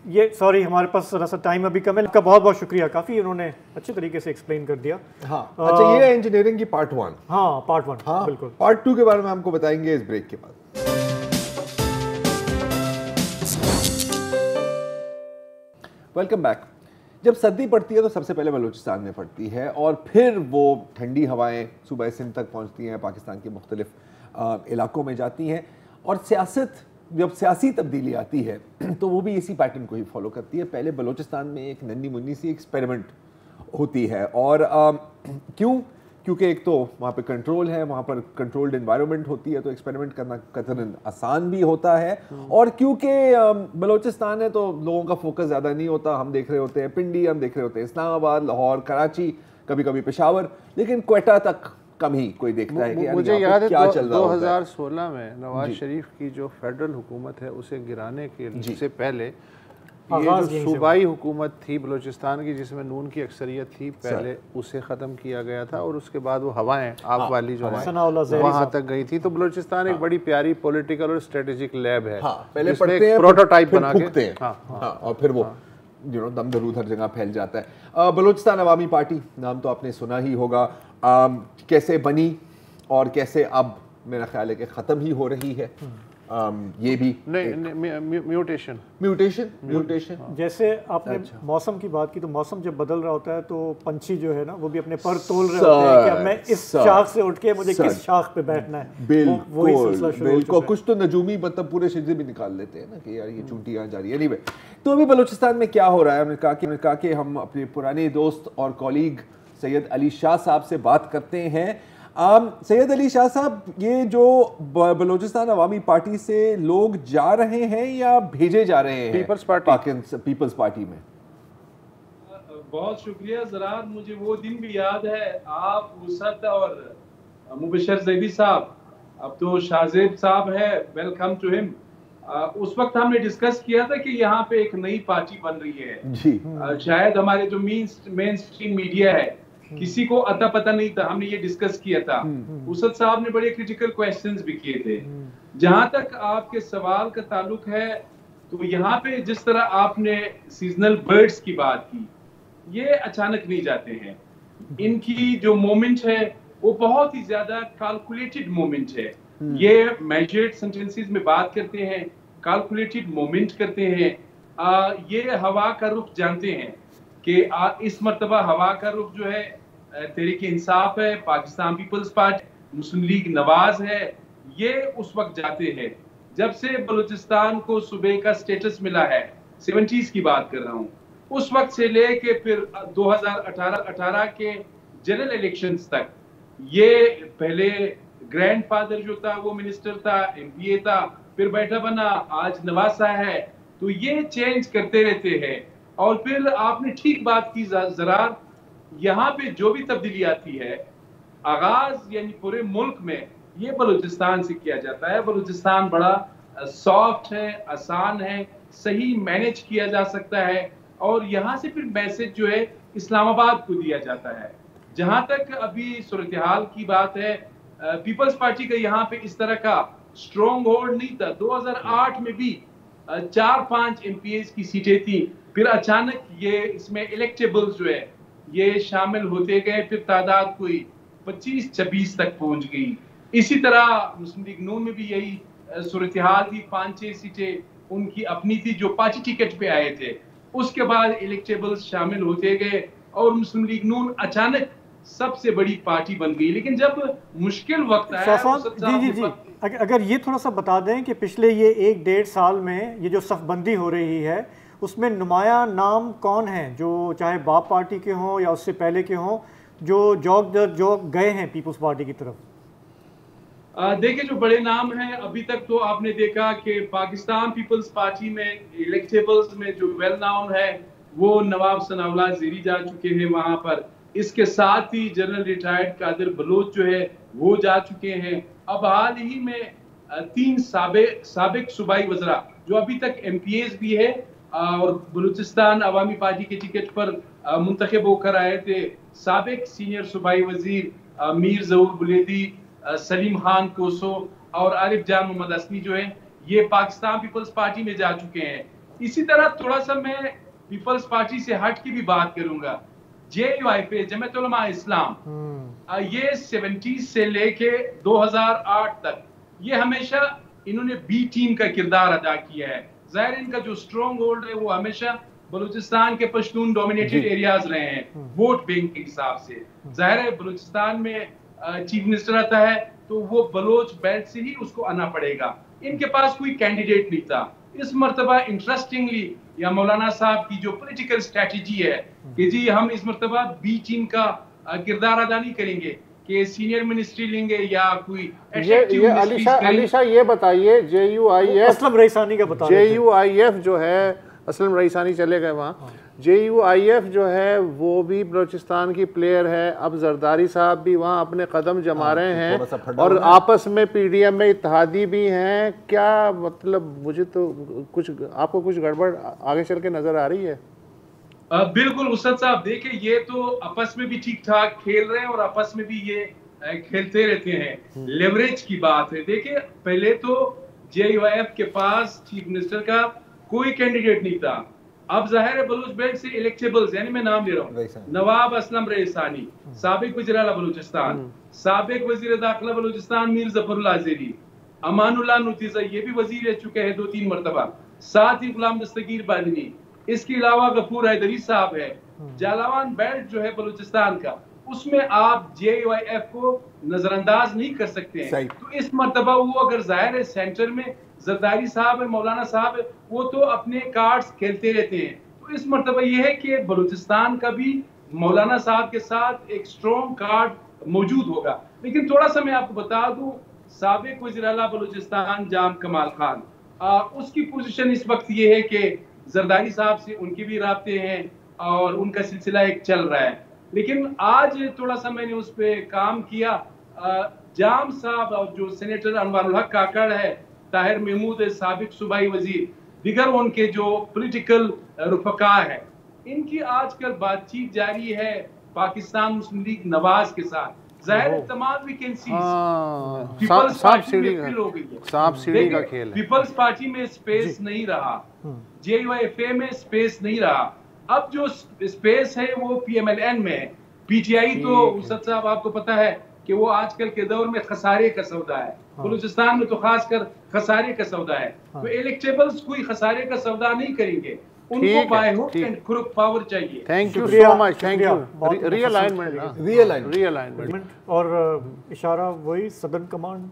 ये सॉरी हमारे पास थोड़ा सा टाइम अभी कम है। आपका बहुत बहुत शुक्रिया, काफ़ी उन्होंने अच्छे तरीके से एक्सप्लेन कर दिया। हाँ, अच्छा, ये है इंजीनियरिंग की पार्ट 1। हाँ, पार्ट 1, हाँ, बिल्कुल। पार्ट 2 के बारे में हमको बताएंगे इस ब्रेक के बाद। Welcome back. जब सर्दी पड़ती है तो सबसे पहले बलूचिस्तान में पड़ती है और फिर वो ठंडी हवाएं सूबा सिंध तक पहुंचती हैं, पाकिस्तान के मुख्तलिफ इलाकों में जाती हैं, और सियासत जब सियासी तब्दीली आती है तो वो भी इसी पैटर्न को ही फॉलो करती है। पहले बलूचिस्तान में एक नन्ही मुन्नी सी एक्सपेरिमेंट होती है, और क्यों क्योंकि एक तो वहाँ पे कंट्रोल है, वहाँ पर कंट्रोल्ड एनवायरनमेंट होती है, तो एक्सपेरिमेंट करना कतरन आसान भी होता है। और क्योंकि बलूचिस्तान है तो लोगों का फोकस ज़्यादा नहीं होता, हम देख रहे होते हैं पिंडी, हम देख रहे होते हैं इस्लामाबाद, लाहौर, कराची, कभी कभी पेशावर, लेकिन क्वेटा तक कम ही कोई देखता है कि मुझे याद है क्या चल रहा होता है। 2016 में नवाज शरीफ की जो फेडरल हुकूमत है उसे गिराने के से पहले ये जो सूबाई हुकूमत थी बलूचिस्तान की, जिसमें नून की अक्सरियत थी, पहले उसे ख़त्म किया गया था और उसके बाद वो हवाएं आप वाली जो है वहाँ तक गई थी। तो बलूचिस्तान एक बड़ी प्यारी पॉलिटिकल और स्ट्रेटेजिक लैब है। पहले पढ़ते हैं, प्रोटोटाइप बना के और फिर वो दम दरूद हर जगह फैल जाता है। बलूचिस्तान अवामी पार्टी नाम तो आपने सुना ही होगा, कैसे बनी और कैसे अब मेरा ख्याल है कि ख़त्म ही हो रही है। ये भी म्यूटेशन जैसे आपने मौसम की बात की, तो मौसम जब बदल रहा होता है तो पंछी जो है ना वो भी अपने पर तोल रहे होते हैं कि अब मैं इस शाख से उठ के मुझे किस शाख पे बैठना है। बिल्कुल कुछ तो नजूमी मतलब पूरे शिजे भी निकाल लेते हैं ना कि यार ये चूंटी यहाँ जा रही है। एनीवे, तो अभी बलूचिस्तान में क्या हो रहा है, हमने कहा कि हम अपने पुराने दोस्त और कॉलीग सैयद अली शाह साहब से बात करते हैं। सैयद अली शाह साहब, ये जो बलूचिस्तान अवामी पार्टी से लोग जा रहे हैं या भेजे जा रहे हैं पीपल्स पार्टी में? बहुत शुक्रिया ज़रार, मुझे वो दिन भी याद है, आप वसत और मुबशर ज़ैदी साहब, अब तो शाहजेब साहब है, वेलकम टू हिम। उस वक्त हमने डिस्कस किया था कि यहाँ पे एक नई पार्टी बन रही है जी। शायद हमारे जो मेन स्ट्रीम मीडिया है किसी को अता पता नहीं था, हमने ये डिस्कस किया था। उसद साहब ने बड़े क्रिटिकल क्वेश्चंस भी किए थे। जहां तक आपके सवाल का ताल्लुक है, तो यहाँ पे जिस तरह आपने सीजनल बर्ड्स की बात की, ये अचानक नहीं जाते हैं। इनकी जो मोमेंट है वो बहुत ही ज्यादा कैलकुलेटेड मोमेंट है। ये मेजर्ड सेंटेंसेस में बात करते हैं, कैलकुलेटेड मोमेंट करते हैं। ये हवा का रुख जानते हैं कि इस मर्तबा हवा का रुख जो है तहरीक इंसाफ है, पाकिस्तान पीपल्स पार्टी, मुस्लिम लीग नवाज है, ये उस वक्त जाते हैं जब से बलूचिस्तान को सूबे का स्टेटस मिला है। 70s की बात कर रहा हूँ, उस वक्त से लेके फिर 2018 के जनरल इलेक्शंस तक ये पहले ग्रैंडफादर जो था वो मिनिस्टर था, एमपीए था, फिर बैठा बना, आज नवासा है। तो ये चेंज करते रहते हैं। और फिर आपने ठीक बात की ज़रा, यहाँ पे जो भी तब्दीली आती है आगाज यानी पूरे मुल्क में ये बलूचिस्तान से किया जाता है। बलूचिस्तान बड़ा सॉफ्ट है, आसान है, सही मैनेज किया जा सकता है और यहाँ से फिर मैसेज जो है इस्लामाबाद को दिया जाता है। जहां तक अभी सूरत हाल की बात है, पीपल्स पार्टी का यहाँ पे इस तरह का स्ट्रॉन्ग होल्ड नहीं था। 2008 में भी 4-5 एमपीएस की सीटें थी, फिर अचानक ये इसमें इलेक्टेबल्स जो है ये शामिल होते गए, फिर तादाद कोई 25-26 तक पहुंच गई। इसी तरह मुस्लिम लीग नून में भी यही सूरत हाल थी, 5-6 सीटें उनकी अपनी थी जो पार्टी टिकट पे आए थे। उसके बाद इलेक्टेबल्स शामिल होते गए और मुस्लिम लीग नून अचानक सबसे बड़ी पार्टी बन गई। लेकिन जब मुश्किल वक्त आया, जी अगर ये थोड़ा सा बता दें कि पिछले ये 1-1.5 साल में ये जो सफ़बंदी हो रही है उसमें नुमाया नाम कौन है, जो चाहे बाप पार्टी के हों या उससे पहले के हों, जो जॉग गए हैं पीपल्स पार्टी की तरफ? देखिए, जो बड़े नाम हैं अभी तक तो आपने देखा कि पाकिस्तान पीपल्स पार्टी में इलेक्टेबल्स में जो वेल नाउन है वो नवाब सनाउल्लाह ज़ेरी जा चुके हैं वहां पर। इसके साथ ही जनरल रिटायर्ड कादिर बलोच जो है वो जा चुके हैं। अब हाल ही में 3 साबिक सूबाई वज़रा जो अभी तक एमपीएस भी है और बलूचिस्तान अवामी पार्टी के टिकट पर मुंतखब होकर आए थे, साबिक सीनियर सूबाई वजीर मीर ज़हूर बुलेदी, सलीम खान कोसो और आरिफ जान मोहम्मद असनी जो है ये पाकिस्तान पीपल्स पार्टी में जा चुके हैं। इसी तरह थोड़ा सा मैं पीपल्स पार्टी से हट की भी बात करूंगा। JUIF जमात उलमा इस्लाम, ये 70s से लेके 2008 तक ये हमेशा इन्होंने बी टीम का किरदार अदा किया है। जाहिर इनका जो स्ट्रॉन्ग होल्ड है वो हमेशा बलूचिस्तान के पश्तून डोमिनेटेड एरियाज रहे हैं वोट बैंक के हिसाब से। जाहिर है बलूचिस्तान में चीफ मिनिस्टर आता है तो वो बलोच बेल्ट से ही उसको आना पड़ेगा। इनके पास कोई कैंडिडेट नहीं था। इस मर्तबा इंटरेस्टिंगली या मौलाना साहब की जो पॉलिटिकल स्ट्रेटजी है कि जी हम इस मर्तबा बी टीम का किरदार अदा नहीं करेंगे, कि सीनियर मिनिस्ट्री लेंगे या कोई ये अलीशा ये बताइए, JUIF असलम रईसानी का बता JUIF जो है, असलम रईसानी चले गए वहाँ, JUIF जो है वो भी बलूचिस्तान की प्लेयर है। अब जरदारी साहब भी वहाँ अपने कदम जमा रहे हैं और आपस में PDM में इत्तेहादी भी हैं। क्या मतलब, मुझे तो आपको कुछ गड़बड़ आगे चल के नजर आ रही है? बिल्कुल उसद साहब, देखिए ये तो आपस में भी ठीक ठाक खेल रहे हैं और आपस में भी ये खेलते रहते हैं। लेवरेज की बात है। देखिए पहले तो JUIF के पास चीफ मिनिस्टर का कोई कैंडिडेट नहीं था। अब जाहिर है बलूच बेल्ट से इलेक्टेबल्स, यानी मैं नाम ले रहा हूँ, नवाब असलम रईसानी, साबिक वज़ीर आला बलूचिस्तान, साबिक वज़ीर दाखिला बलूचिस्तान मीर जफरुल्लाह अज़हरी, अमानुल्लाह नुतीजा, ये भी वजीर रह चुके हैं 2-3 मरतबा, साथ ही गुलाम दस्तगीर बादनी, इसके अलावा गफूर हैदरी साहब है। जालावान बेल्ट जो है बलूचिस्तान का, उसमें आप JUIF को नजरअंदाज नहीं कर सकते हैं। तो इस मरतबा वो अगर जाहिर है सेंटर में जरदारी साहब है, मौलाना साहब है, वो तो अपने कार्ड्स खेलते रहते हैं। तो इस मरतबा ये है कि बलूचिस्तान का भी मौलाना साहब के साथ एक स्ट्रॉन्ग कार्ड मौजूद होगा। लेकिन थोड़ा सा मैं आपको बता दूं, साबिक वज़ीर आला बलूचिस्तान जाम कमाल खान, उसकी पोजीशन इस वक्त ये है कि जरदारी साहब से उनके भी राब्ते हैं और उनका सिलसिला एक चल रहा है। लेकिन आज थोड़ा सा मैंने उस पर काम किया। जाम साहब और जो सेनेटर अनवारुल हक काकड़ है, ताहिर महमूद साबिक सूबाई वजीर, दिगर उनके जो पॉलिटिकल रुफका है, इनकी आजकल बातचीत जारी है पाकिस्तान मुस्लिम लीग नवाज के साथ। जाहिर तमाम वैकेंसी पीपल्स पार्टी में फिल हो गई है। पीपल्स पार्टी में स्पेस नहीं रहा, JUIF में स्पेस नहीं रहा। अब जो स्पेस है वो PMLN में है। PTI तो उसद साहब आपको पता है कि वो आजकल के दौर में खसारे का सौदा है। बलूचिस्तान में तो खासकर खसारे का सौदा है। तो इलेक्टेबल्स कोई खसारे का सौदा नहीं करेंगे, उनको by hook and crook power चाहिए। Thank you so much, thank you. Realignment और इशारा वही सदन कमांड,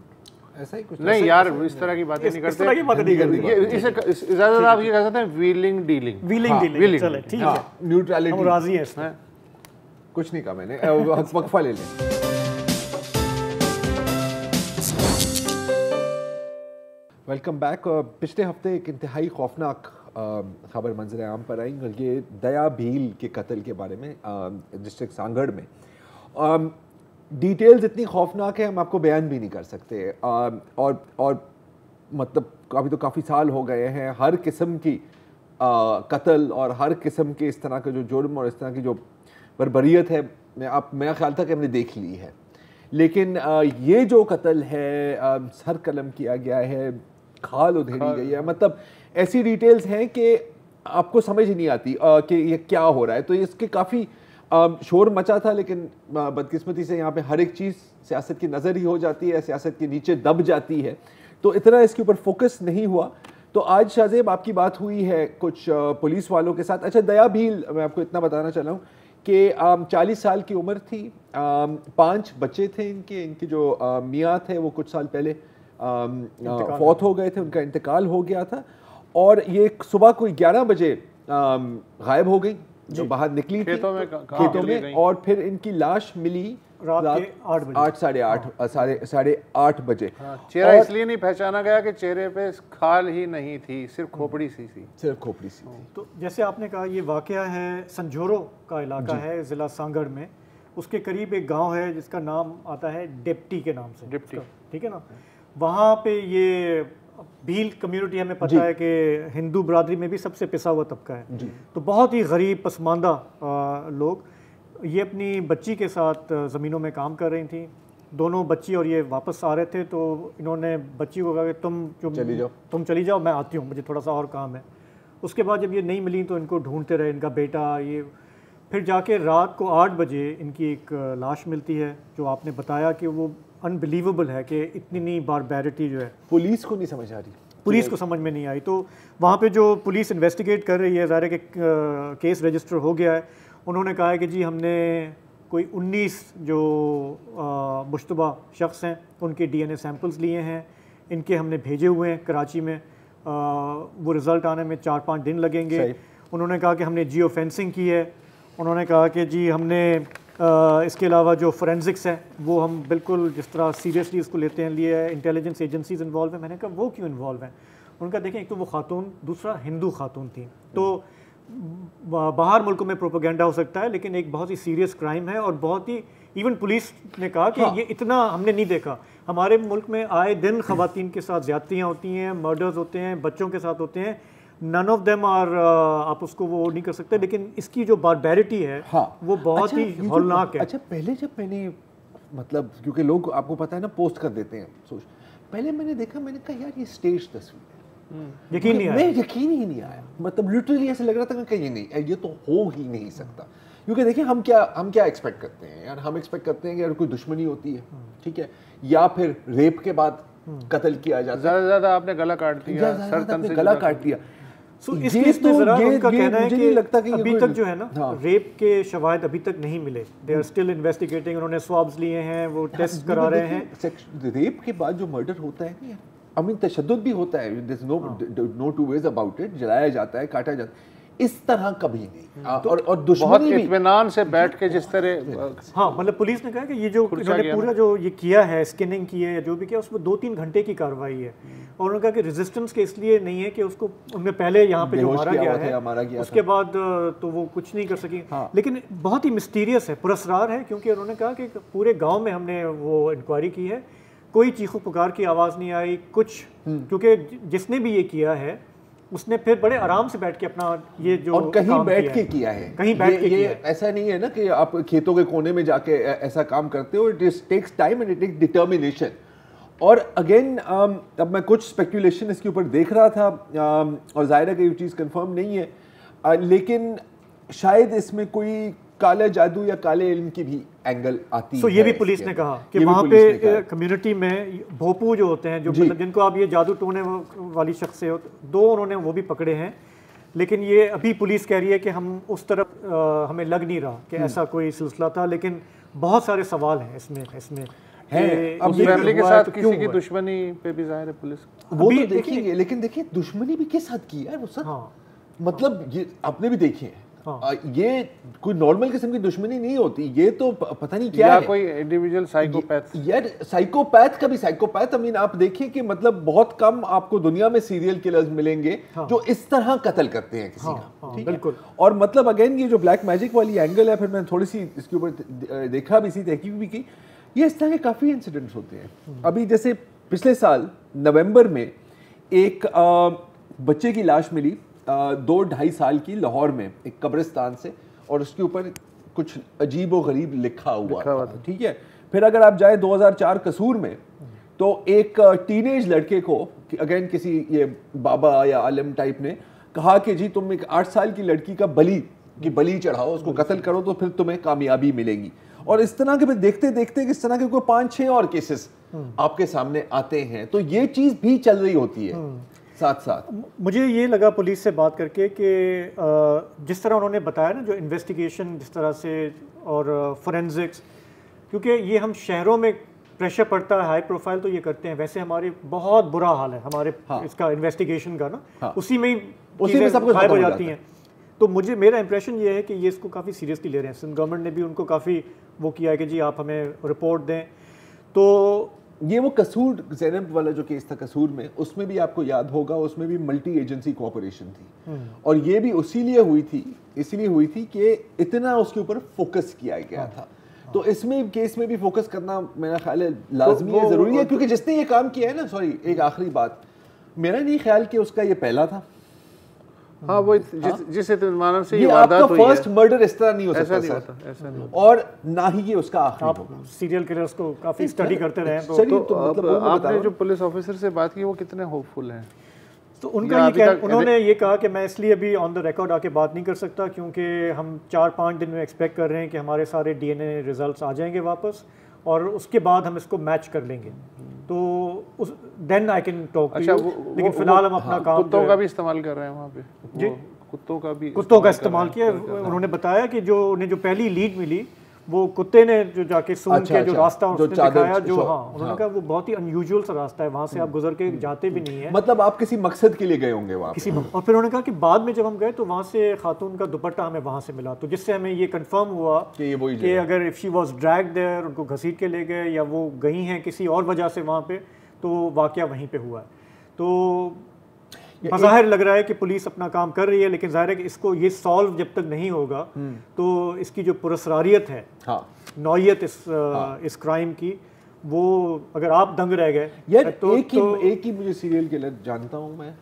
ऐसा ही कुछ नहीं यार, इस तरह की बातें नहीं करते। इसे ज्यादा आप ये कह सकते हैं व्हीलिंग डीलिंग। चले ठीक है, न्यूट्रलिटी, हम राजी हैं इसमें। कुछ नहीं कहा मैंने, वक्फा ले लें। Welcome back. पिछले हफ्ते एक इंतहाई खौफनाक खबर मंजर आम पर आई, और ये दया भील के कत्ल के बारे में डिस्ट्रिक्ट सांगड़ में। डिटेल्स इतनी खौफनाक है हम आपको बयान भी नहीं कर सकते। और मतलब अभी तो काफ़ी साल हो गए हैं, हर किस्म की कत्ल और हर किस्म के इस तरह का जो जुर्म और इस तरह की जो बर्बरियत है, मेरा ख्याल था कि हमने देख ली है। लेकिन ये जो कत्ल है, सर कलम किया गया है, खाल उधेड़ी गई है, मतलब ऐसी डिटेल्स हैं कि आपको समझ ही नहीं आती कि ये क्या हो रहा है। तो इसके काफ़ी शोर मचा था, लेकिन बदकिस्मती से यहाँ पे हर एक चीज़ सियासत की नज़र ही हो जाती है, सियासत के नीचे दब जाती है, तो इतना इसके ऊपर फोकस नहीं हुआ। तो आज शाहजेब आपकी बात हुई है कुछ पुलिस वालों के साथ। अच्छा, दया भील, मैं आपको इतना बताना चला हूँ कि 40 साल की उम्र थी, 5 बच्चे थे इनके जो मियाँ थे वो कुछ साल पहले फौत हो गए थे, उनका इंतकाल हो गया था, और ये सुबह कोई 11 बजे गायब हो गई, जो बाहर निकली थी खेतों में, और फिर इनकी लाश मिली रात के 8 साढ़े 8 बजे। चेहरा इसलिए नहीं पहचाना गया कि चेहरे पे खाल ही नहीं थी, सिर्फ खोपड़ी सी थी। तो जैसे आपने कहा, ये वाकया है संजोरो का इलाका है, ज़िला सांगड़ में। उसके करीब एक गांव है जिसका नाम आता है डेप्टी के नाम से, ठीक है ना। वहाँ पे ये भील कम्युनिटी, हमें पता है कि हिंदू बरादरी में भी सबसे पिसा हुआ तबका है, तो बहुत ही गरीब पसमानदा लोग। ये अपनी बच्ची के साथ ज़मीनों में काम कर रही थी, दोनों बच्ची और ये वापस आ रहे थे, तो इन्होंने बच्ची को कहा कि तुम चली जाओ, मैं आती हूँ, मुझे थोड़ा सा और काम है। उसके बाद जब ये नहीं मिली तो इनको ढूंढते रहे, इनका बेटा ये। फिर जाके रात को 8 बजे इनकी एक लाश मिलती है, जो आपने बताया कि वो अनबिलीवेबल है कि इतनी बारबैरिटी जो है पुलिस को नहीं समझ आ रही, पुलिस को समझ में नहीं आई। तो वहाँ पे जो पुलिस इन्वेस्टिगेट कर रही है, ज़ाहिर है कि केस रजिस्टर हो गया है। उन्होंने कहा है कि जी हमने कोई 19 जो मुश्तबा शख्स हैं उनके DNA सैंपल्स लिए हैं, इनके हमने भेजे हुए हैं कराची में, वो रिज़ल्ट आने में 4-5 दिन लगेंगे। उन्होंने कहा कि हमने जियो फेंसिंग की है, उन्होंने कहा कि जी हमने इसके अलावा जो फोरेंसिक्स है वो हम बिल्कुल जिस तरह सीरियसली उसको लेते हैं लिए इंटेलिजेंस एजेंसीज इन्वॉल्व हैं। मैंने कहा वो क्यों इन्वॉल्व हैं? उनका देखें, एक तो वो खातून, दूसरा हिंदू खातून थी, तो बाहर मुल्कों में प्रोपेगेंडा हो सकता है लेकिन एक बहुत ही सीरियस क्राइम है और बहुत ही, इवन पुलिस ने कहा कि ये इतना हमने नहीं देखा। हमारे मुल्क में आए दिन ख़वातीन के साथ ज़्यादतियाँ होती हैं, मर्डर्स होते हैं, बच्चों के साथ होते हैं, नन ऑफ देम आर, आप उसको वो नहीं कर सकते, लेकिन इसकी जो बारबैरिटी है वो बहुत ही हौलनाक है। अच्छा, पहले जब मैंने मतलब क्योंकि लोग आपको पता है ना पोस्ट कर देते हैं सोच, पहले मैंने देखा, मैंने कहा यार ये स्टेज तस्वीर है, यकीन नहीं आया, मैं यकीन ही नहीं आया, मतलब लिटरली ऐसे लग रहा था कि ये नहीं, ये तो हो ही नहीं सकता। क्योंकि देखिए हम क्या एक्सपेक्ट करते हैं यार, हम एक्सपेक्ट करते हैं कि यार कोई दुश्मनी होती है, ठीक है, या फिर रेप के बाद कत्ल किया जाता है, ज़्यादा ज़्यादा आपने गला काट दिया, सर तन से गला काट दिया। सो इस केस में ज़रा उनका कहना है कि लगता कि अभी तक जो है ना रेप के शवाहिद अभी तक नहीं मिले, दे आर स्टिल इन्वेस्टिगेटिंग, उन्होंने स्वाब्स लिए हैं, वो टेस्ट करा रहे हैं। रेप के बाद जो मर्डर होता है ना, आई मीन तशद्दुद भी होता है, there is no two ways about it, जलाया जाता है, काटा जाता है, इस तरह कभी नहीं। और दुश्मनी भी इत्मीनान से बैठ के जिस तरह, हाँ मतलब पुलिस ने कहा कि ये जो इन्होंने पूरा जो ये किया है, स्किनिंग की है या जो भी किया, उसमें 2-3 घंटे की कार्रवाई है, और उन्होंने कहा कि रेजिस्टेंस के इसलिए नहीं है कि उसको उनमें पहले यहाँ पे जो मारा गया है उसके बाद तो वो कुछ नहीं कर सकी। लेकिन बहुत ही मिस्टीरियस है, पुरस्रार है, क्योंकि उन्होंने कहा कि पूरे गाँव में हमने वो इंक्वायरी की है, कोई चीखो पुकार की आवाज़ नहीं आई कुछ, क्योंकि जिसने भी ये किया है उसने फिर बड़े आराम से बैठ के अपना ये जो और कहीं बैठ के किया है, कहीं बैठ के किया है। ऐसा नहीं है ना कि आप खेतों के कोने में जाके ऐसा काम करते हो, it takes time and it takes determination. और अगेन अब मैं कुछ स्पेकुलेशन इसके ऊपर देख रहा था, और जाहिर है कि ये चीज़ कंफर्म नहीं है, लेकिन शायद इसमें कोई काले जादू या काले इल्म की भी एंगल आती है। ये भी पुलिस ने कहा कि वहाँ पे कम्युनिटी में भोपू जो होते हैं, जो मतलब जिनको आप ये जादू टोने वाली शख्स से हो, 2 उन्होंने वो भी पकड़े हैं, लेकिन ये अभी पुलिस कह रही है कि हम उस तरफ हमें लग नहीं रहा कि ऐसा कोई सिलसिला था, लेकिन बहुत सारे सवाल हैं इसमें है। अब फैमिली के साथ किसी की दुश्मनी पे भी जाहिर है पुलिस वो तो देखेंगे, लेकिन देखिए दुश्मनी भी किस हद की है वो सर, मतलब ये आपने भी देखी है, ये कोई नॉर्मल किस्म की दुश्मनी नहीं होती, ये तो पता नहीं क्या है, कोई इंडिविजुअल साइकोपैथ, यार साइकोपैथ का भी साइकोपैथ। आई मीन आप देखिए कि मतलब बहुत कम आपको दुनिया में सीरियल किलर्स मिलेंगे जो इस तरह कत्ल करते हैं किसी का, बिल्कुल। और मतलब अगेन ये जो ब्लैक मैजिक वाली एंगल है, फिर मैंने थोड़ी सी इसके ऊपर देखा भी, तहकीक भी की, ये इस तरह के काफ़ी इंसिडेंट्स होते हैं। अभी जैसे पिछले साल नवंबर में एक बच्चे की लाश मिली 2-2.5 साल की लाहौर में एक कब्रिस्तान से, और उसके ऊपर कुछ अजीब व गरीब लिखा हुआ था, ठीक है। फिर अगर आप जाए 2004 कसूर में, तो एक टीनेज लड़के को अगेन किसी ये बाबा या आलिम टाइप ने कहा कि जी तुम एक 8 साल की लड़की का बलि चढ़ाओ, उसको कत्ल करो तो फिर तुम्हें कामयाबी मिलेगी। और इस तरह के फिर देखते देखते किस तरह के कोई 5-6 और केसेस आपके सामने आते हैं, तो ये चीज़ भी चल रही होती है साथ साथ। मुझे ये लगा पुलिस से बात करके कि जिस तरह उन्होंने बताया ना, जो इन्वेस्टिगेशन जिस तरह से और फोरेंसिक्स, क्योंकि ये हम शहरों में प्रेशर पड़ता है हाई प्रोफाइल तो ये करते हैं, वैसे हमारे बहुत बुरा हाल है हमारे इसका इन्वेस्टिगेशन का ना, उसी में सब कुछ गायब हो जाती हैं। तो मेरा इंप्रेशन ये है कि ये इसको काफ़ी सीरियसली ले रहे हैं। सिंध गवर्नमेंट ने भी उनको काफ़ी वो किया है कि जी आप हमें रिपोर्ट दें। तो ये वो कसूर ज़ैनब वाला जो केस था कसूर में, उसमें भी आपको याद होगा, उसमें भी मल्टी एजेंसी कोऑपरेशन थी, और ये भी इसलिए हुई थी कि इतना उसके ऊपर फोकस किया गया था। तो इसमें केस में भी फोकस करना मेरा ख्याल है लाजमी है, ज़रूरी है, क्योंकि जिसने ये काम किया है ना, सॉरी एक आखिरी बात, मेरा नहीं ख्याल कि उसका ये पहला था। हाँ, वो जिस इत्मीनान से ये आपका फर्स्ट मर्डर इस तरह नहीं हो सकता सर, ऐसा नहीं, और ना ही ये उसका आखिरी होगा। सीरियल किलर्स को काफी स्टडी करते रहे तो आपने जो पुलिस ऑफिसर से बात की वो कितने होपफुल हैं? तो उन्होंने ये कहा कि मैं इसलिए अभी ऑन द रिकॉर्ड आके बात नहीं कर सकता क्योंकि हम 4-5 दिन में एक्सपेक्ट कर रहे हैं कि हमारे सारे DNA रिजल्ट्स आ जाएंगे वापस, और उसके बाद हम इसको मैच कर लेंगे, तो then I can talk to you. लेकिन फिलहाल हम अपना काम, कुत्तों का भी इस्तेमाल कर रहे हैं वहाँ पे जी, कुत्तों का इस्तेमाल किया। उन्होंने बताया कि जो पहली लीड मिली वो कुत्ते ने जो जाके सूंघ अच्छा, के जो अच्छा, रास्ता जो उसने चादर दिखाया, जो शो- हाँ उन्होंने कहा वो बहुत ही अनयूजुअल सा रास्ता है, वहाँ से आप गुजर के जाते भी नहीं है मतलब आप किसी मकसद के लिए गए होंगे वहाँ पे। किसी। और फिर उन्होंने कहा कि बाद में जब हम गए तो वहाँ से खातून का दुपट्टा हमें वहाँ से मिला, तो जिससे हमें ये कंफर्म हुआ कि ये वही कि जगह। अगर if she was drag there, उनको घसीट के ले गए या वो गई हैं किसी और वजह से वहाँ पे, तो वाक़या वहीं पे हुआ है। तो बज़ाहिर लग रहा है कि पुलिस अपना काम कर रही है, लेकिन ज़ाहिर है कि इसको ये सॉल्व जब तक नहीं होगा तो इसकी जो पुरस्रारियत है, हाँ नौयत इस क्राइम की, वो अगर आप दंग रह गए यार तो एक ही मुझे सीरियल किलर जानता हूँ मैं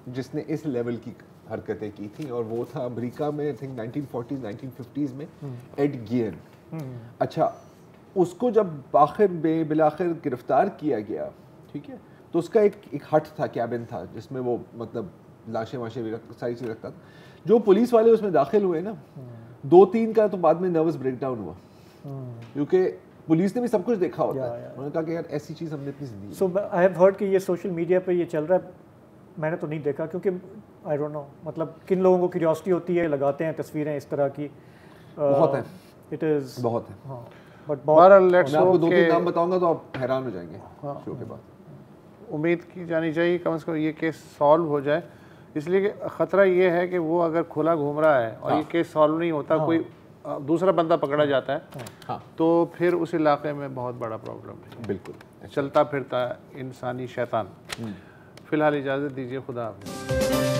जिसने इस लेवल की हरकतें की थी, और वो था अमेरिका में, आई थिंक 1940s 1950s में, एड गियन। अच्छा, उसको जब आखिर में बिलाखिर गिरफ्तार किया गया, ठीक है, तो उसका एक हट था, कैबिन था, जिसमें वो मतलब लाशें वाशें भी सारी चीज़ रखता था। जो पुलिस वाले उसमें दाखिल हुए ना, 2-3 का तो बाद में नर्वस ब्रेकडाउन हुआ, क्योंकि पुलिस ने भी सब कुछ देखा होता है। उन्होंने कहा कि यार ऐसी चीज़ हमने अपनी जिंदगी। सो आई हैव हर्ड कि ये सोशल मीडिया पे ये चल रहा है, मैंने तो नहीं देखा क्योंकि आई डोंट नो, मतलब किन लोगों को क्यूरियोसिटी होती है, लगाते हैं तस्वीरें इस तरह की। बहुत है, इट इज़ बहुत है। हाँ, बट मैं आपको 2-3 नाम बताऊंगा तो आप हैरान हो जाएंगे शो के बाद। उम्मीद की जानी चाहिए कम से कम ये केस सॉल्व हो जाए, इसलिए कि ख़तरा ये है कि वो अगर खुला घूम रहा है और ये केस सॉल्व नहीं होता, कोई दूसरा बंदा पकड़ा जाता है, तो फिर उस इलाके में बहुत बड़ा प्रॉब्लम है। बिल्कुल चलता फिरता इंसानी शैतान। फिलहाल इजाज़त दीजिए, खुदा हाफ़िज़।